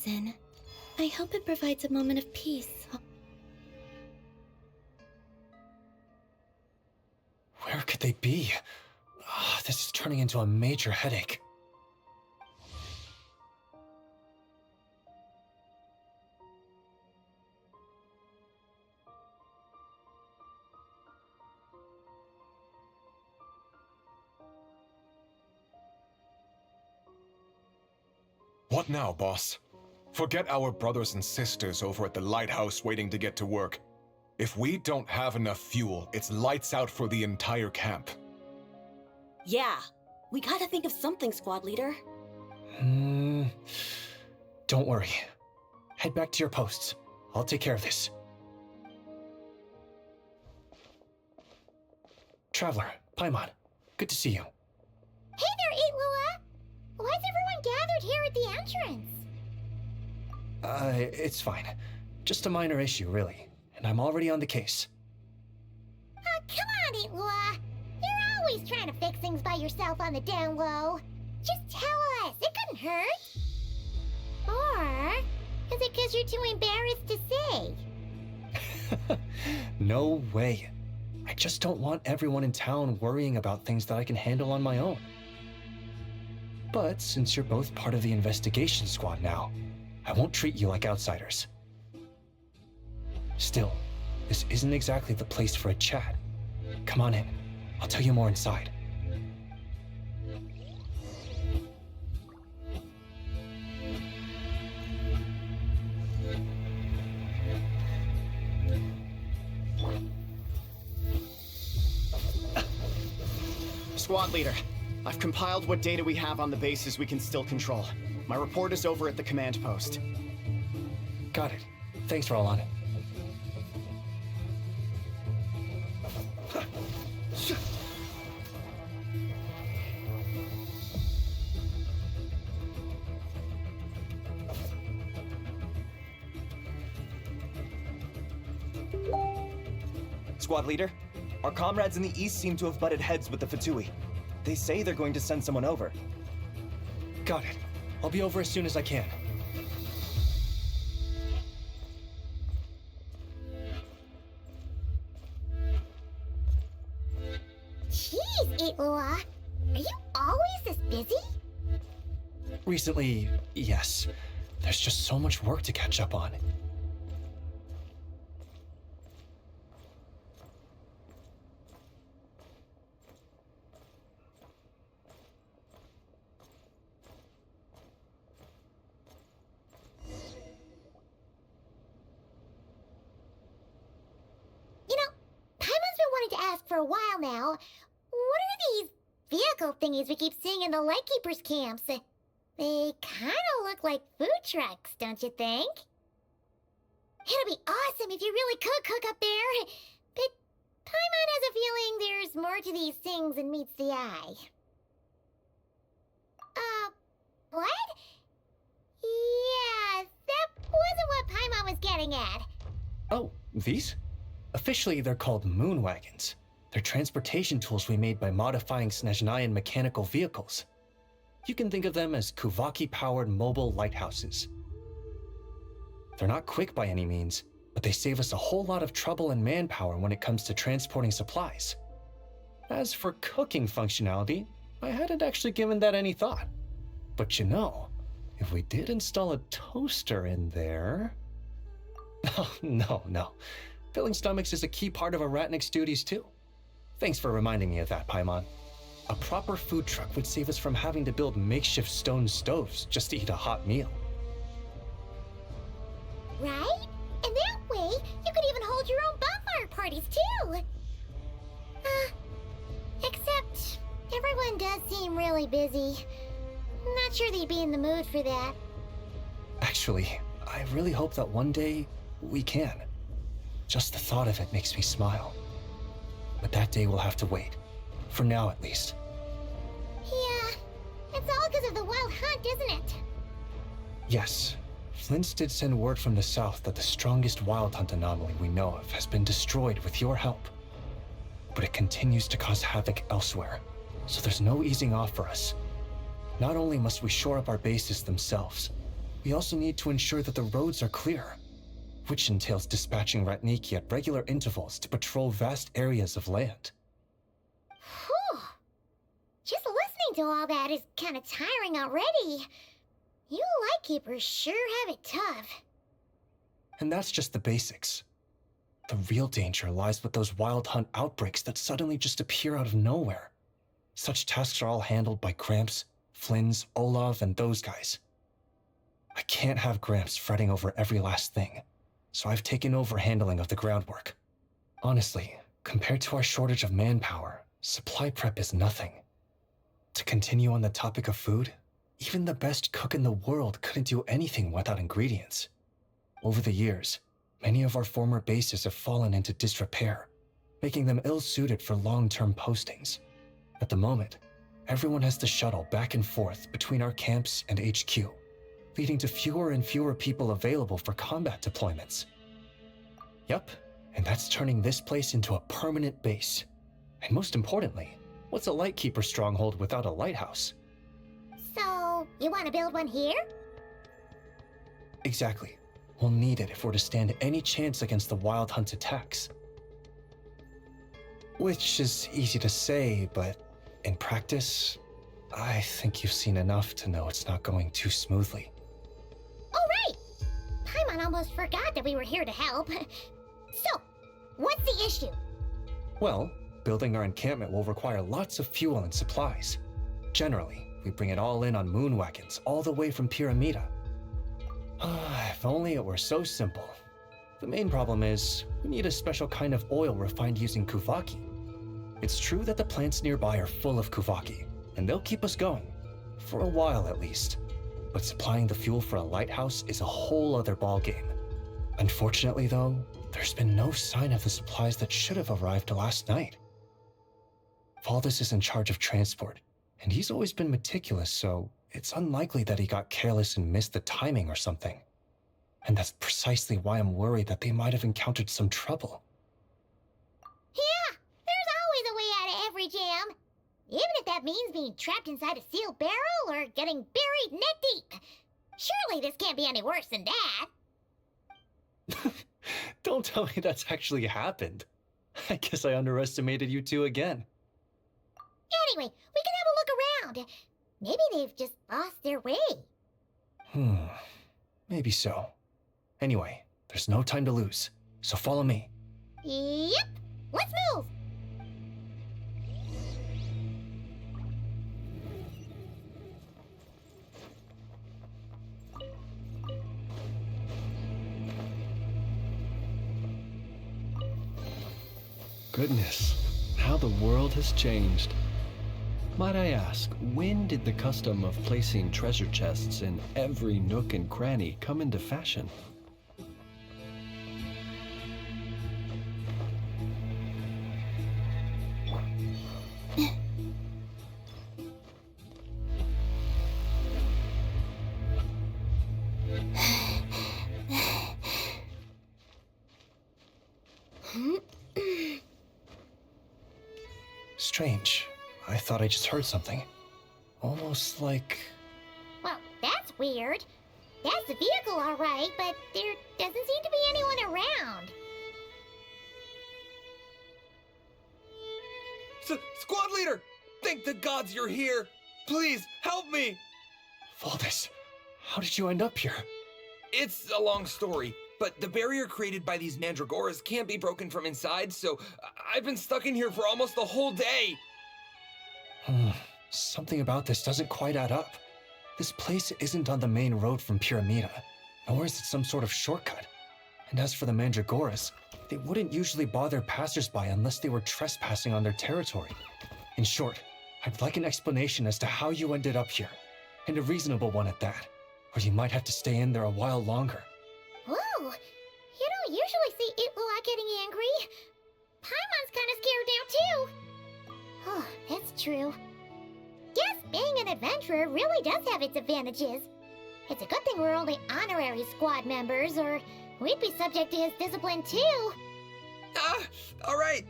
in. I hope it provides a moment of peace. Where could they be? This is turning into a major headache. What now, boss? Forget our brothers and sisters over at the lighthouse waiting to get to work. If we don't have enough fuel, it's lights out for the entire camp. Yeah, we gotta think of something, squad leader. Don't worry. Head back to your posts. I'll take care of this. Traveler, Paimon, good to see you. Hey there, Illuga! Why's everyone gathered here at the entrance? It's fine. Just a minor issue, really. And I'm already on the case. Oh, come on, Illuga! You're always trying to fix things by yourself on the down low. Just tell us, it couldn't hurt. Or is it because you're too embarrassed to say? No way. I just don't want everyone in town worrying about things that I can handle on my own. But since you're both part of the investigation squad now, I won't treat you like outsiders. Still, this isn't exactly the place for a chat. Come on in. I'll tell you more inside. Squad leader, I've compiled what data we have on the bases we can still control. My report is over at the command post. Got it. Thanks, Roland. Squad leader, our comrades in the east seem to have butted heads with the Fatui. They say they're going to send someone over. Got it. I'll be over as soon as I can. Jeez, Illuga! Are you always this busy? Recently, yes. There's just so much work to catch up on. For a while now. What are these vehicle thingies we keep seeing in the Lightkeepers camps? They kinda look like food trucks, don't you think? It'd be awesome if you really could cook up there. But Paimon has a feeling there's more to these things than meets the eye. What? Yeah, that wasn't what Paimon was getting at. Oh, these? Officially, they're called moon wagons. They're transportation tools we made by modifying Snezhnayan mechanical vehicles. You can think of them as Kuvaki-powered mobile lighthouses. They're not quick by any means, but they save us a whole lot of trouble and manpower when it comes to transporting supplies. As for cooking functionality, I hadn't actually given that any thought. But you know, if we did install a toaster in there... Oh, no. Filling stomachs is a key part of a Ratnik's duties too. Thanks for reminding me of that, Paimon. A proper food truck would save us from having to build makeshift stone stoves just to eat a hot meal. Right? And that way, you could even hold your own bonfire parties too! Except, everyone does seem really busy. Not sure they'd be in the mood for that. Actually, I really hope that one day, we can. Just the thought of it makes me smile. But that day will have to wait. For now, at least. Yeah, it's all because of the wild hunt, isn't it? Yes. Flint's did send word from the south that the strongest wild hunt anomaly we know of has been destroyed with your help. But it continues to cause havoc elsewhere, so there's no easing off for us. Not only must we shore up our bases themselves, we also need to ensure that the roads are clear, which entails dispatching Ratniki at regular intervals to patrol vast areas of land. Whew. Just listening to all that is kind of tiring already. You Lightkeepers sure have it tough. And that's just the basics. The real danger lies with those wild hunt outbreaks that suddenly just appear out of nowhere. Such tasks are all handled by Gramps, Flynn's, Olav, and those guys. I can't have Gramps fretting over every last thing, so I've taken over handling of the groundwork. Honestly, compared to our shortage of manpower, supply prep is nothing. To continue on the topic of food, even the best cook in the world couldn't do anything without ingredients. Over the years, many of our former bases have fallen into disrepair, making them ill-suited for long-term postings. At the moment, everyone has to shuttle back and forth between our camps and HQ, leading to fewer and fewer people available for combat deployments. Yup, and that's turning this place into a permanent base. And most importantly, what's a Lightkeeper stronghold without a lighthouse? So, you want to build one here? Exactly. We'll need it if we're to stand any chance against the Wild Hunt attacks. Which is easy to say, but in practice, I think you've seen enough to know it's not going too smoothly. Oh, right! Paimon almost forgot that we were here to help. So, what's the issue? Well, building our encampment will require lots of fuel and supplies. Generally, we bring it all in on moon wagons all the way from Pyramida. If only it were so simple. The main problem is, we need a special kind of oil refined using Kuvaki. It's true that the plants nearby are full of Kuvaki, and they'll keep us going. For a while at least. But supplying the fuel for a lighthouse is a whole other ballgame. Unfortunately though, there's been no sign of the supplies that should have arrived last night. Valdis is in charge of transport, and he's always been meticulous, so it's unlikely that he got careless and missed the timing or something. And that's precisely why I'm worried that they might have encountered some trouble. Yeah, there's always a way out of every jam. Even if that means being trapped inside a sealed barrel or getting buried neck deep. Surely this can't be any worse than that. Don't tell me that's actually happened. I guess I underestimated you two again. Anyway, we can have a look around. Maybe they've just lost their way. Maybe so. Anyway, there's no time to lose, so follow me. Yep, let's move. Goodness, how the world has changed. Might I ask, when did the custom of placing treasure chests in every nook and cranny come into fashion? Strange. I thought I just heard something. Almost like... Well, that's weird. That's the vehicle, all right, but there doesn't seem to be anyone around. Squad leader! Thank the gods you're here! Please, help me! Valdis, how did you end up here? It's a long story, but the barrier created by these mandragoras can't be broken from inside, so I've been stuck in here for almost the whole day! Something about this doesn't quite add up. This place isn't on the main road from Pyramida, nor is it some sort of shortcut. And as for the mandragoras, they wouldn't usually bother passersby unless they were trespassing on their territory. In short, I'd like an explanation as to how you ended up here, and a reasonable one at that, or you might have to stay in there a while longer. Whoa, you don't usually see Illuga getting angry. Paimon's kind of scared now, too. Oh, that's true. Guess being an adventurer really does have its advantages. It's a good thing we're only honorary squad members, or we'd be subject to his discipline too. Alright.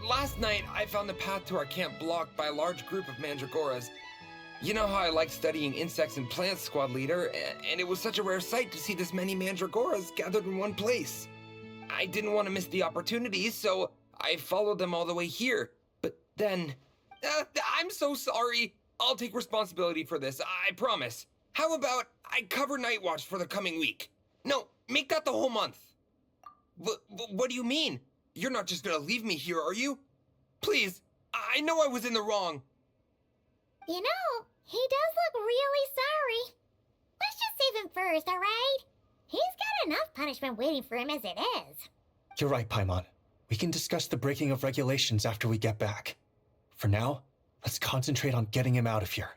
Last night, I found the path to our camp blocked by a large group of mandragoras. You know how I like studying insects and plants, Squad Leader, and it was such a rare sight to see this many mandragoras gathered in one place. I didn't want to miss the opportunity, so I followed them all the way here. But then... I'm so sorry. I'll take responsibility for this, I promise. How about I cover Night Watch for the coming week? No, make that the whole month. What do you mean? You're not just gonna leave me here, are you? Please, I know I was in the wrong. You know, he does look really sorry. Let's just save him first, alright? He's got enough punishment waiting for him as it is. You're right, Paimon. We can discuss the breaking of regulations after we get back. For now, let's concentrate on getting him out of here.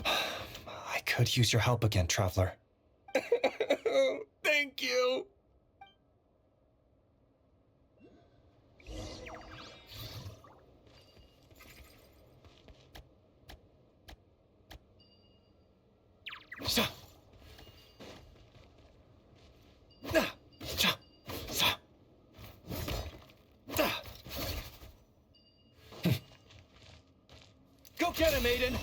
I could use your help again, Traveler. Thank you. Go get him, Aiden!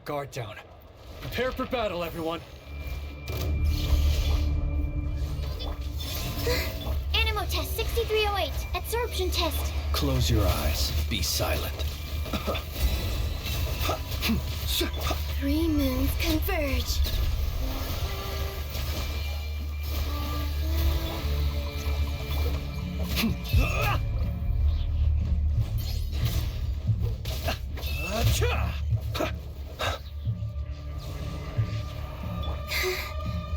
Guard down. Prepare for battle, everyone. Animo test 6308. Absorption test. Close your eyes. Be silent. 3 moons converge.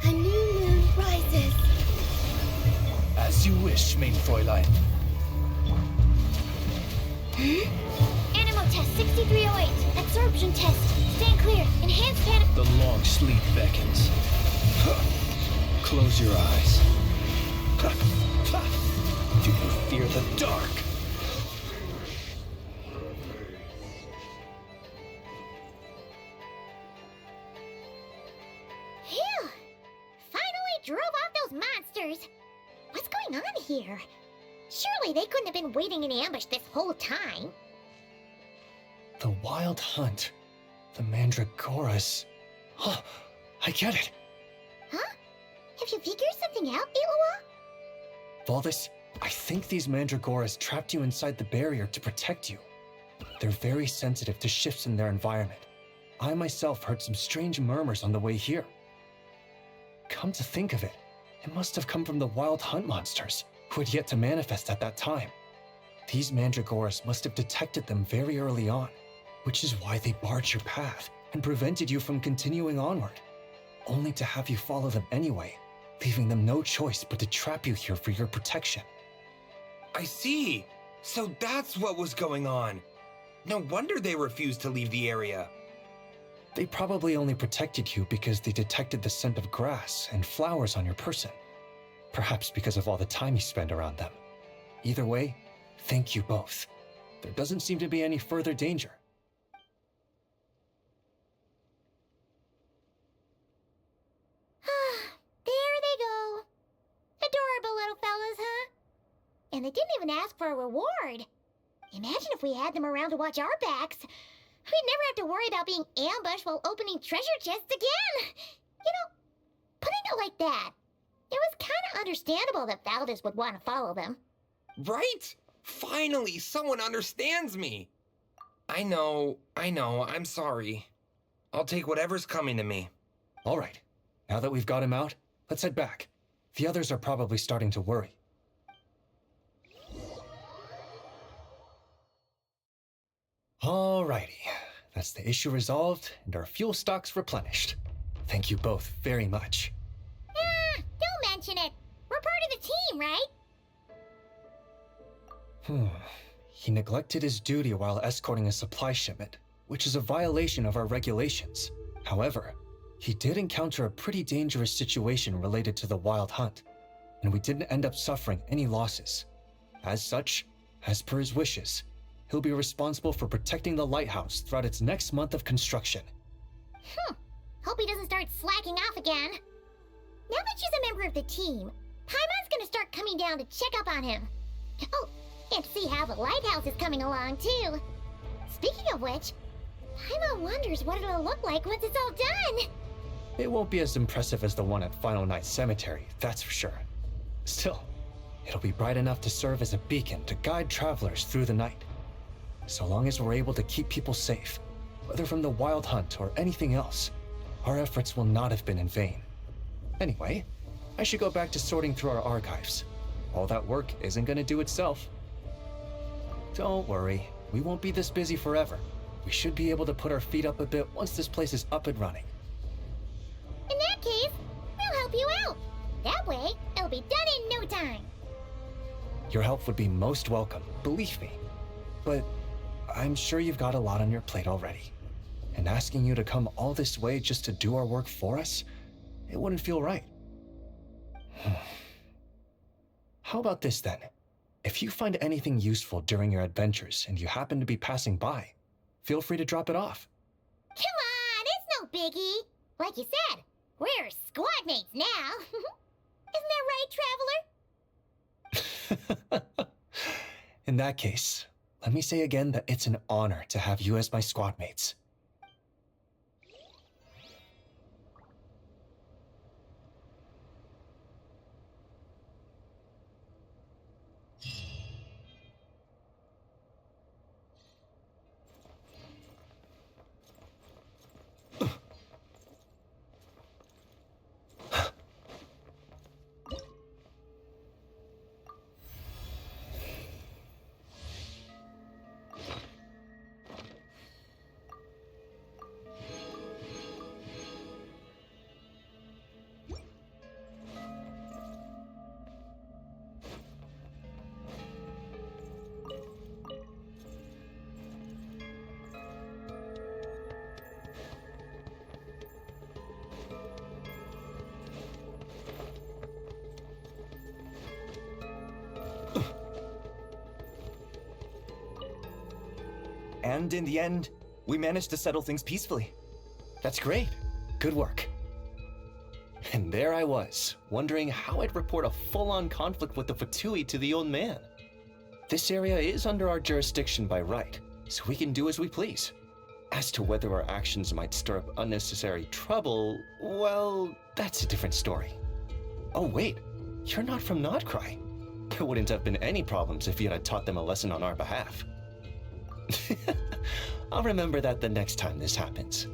A new moon rises. As you wish, main Fräulein. Animo test 6308. Absorption test. Stand clear. Enhanced panic. The long sleep beckons. Close your eyes. Do you fear the dark? Phew! Finally drove off those monsters. What's going on here? Surely they couldn't have been waiting in ambush this whole time. The Wild Hunt. The Mandragoras. Huh, I get it. Huh? Have you figured something out, Illuga? Valdis, I think these Mandragoras trapped you inside the barrier to protect you. They're very sensitive to shifts in their environment. I myself heard some strange murmurs on the way here. Come to think of it, it must have come from the Wild Hunt monsters, who had yet to manifest at that time. These Mandragoras must have detected them very early on, which is why they barred your path and prevented you from continuing onward, only to have you follow them anyway, leaving them no choice but to trap you here for your protection. I see. So that's what was going on. No wonder they refused to leave the area. They probably only protected you because they detected the scent of grass and flowers on your person. Perhaps because of all the time you spend around them. Either way, thank you both. There doesn't seem to be any further danger. There they go. Adorable little fellas, huh? And they didn't even ask for a reward. Imagine if we had them around to watch our backs. We'd never have to worry about being ambushed while opening treasure chests again. You know, putting it like that, it was kind of understandable that Valdez would want to follow them. Right? Finally, someone understands me. I know, I'm sorry. I'll take whatever's coming to me. All right, now that we've got him out, let's head back. The others are probably starting to worry. Alrighty, that's the issue resolved and our fuel stocks replenished. Thank you both very much. Don't mention it. We're part of the team, right? He neglected his duty while escorting a supply shipment, which is a violation of our regulations. However, he did encounter a pretty dangerous situation related to the wild hunt, and we didn't end up suffering any losses. As such, as per his wishes, he'll be responsible for protecting the lighthouse throughout its next month of construction. Hope he doesn't start slacking off again. Now that she's a member of the team, Paimon's gonna start coming down to check up on him. Oh, and see how the lighthouse is coming along, too. Speaking of which, Paimon wonders what it'll look like once it's all done. It won't be as impressive as the one at Final Night Cemetery, that's for sure. Still, it'll be bright enough to serve as a beacon to guide travelers through the night. So long as we're able to keep people safe, whether from the wild hunt or anything else, our efforts will not have been in vain. Anyway, I should go back to sorting through our archives. All that work isn't gonna do itself. Don't worry, we won't be this busy forever. We should be able to put our feet up a bit once this place is up and running. In that case, we'll help you out. That way, it'll be done in no time. Your help would be most welcome, believe me. But I'm sure you've got a lot on your plate already. And asking you to come all this way just to do our work for us, it wouldn't feel right. How about this then? If you find anything useful during your adventures and you happen to be passing by, feel free to drop it off. Come on, it's no biggie. Like you said, we're squad mates now. Isn't that right, Traveler? In that case, let me say again that it's an honor to have you as my squad mates. And in the end, we managed to settle things peacefully. That's great. Good work. And there I was, wondering how I'd report a full-on conflict with the Fatui to the old man. This area is under our jurisdiction by right, so we can do as we please. As to whether our actions might stir up unnecessary trouble, well, that's a different story. Oh wait, you're not from Nodcry. There wouldn't have been any problems if you had taught them a lesson on our behalf. I'll remember that the next time this happens.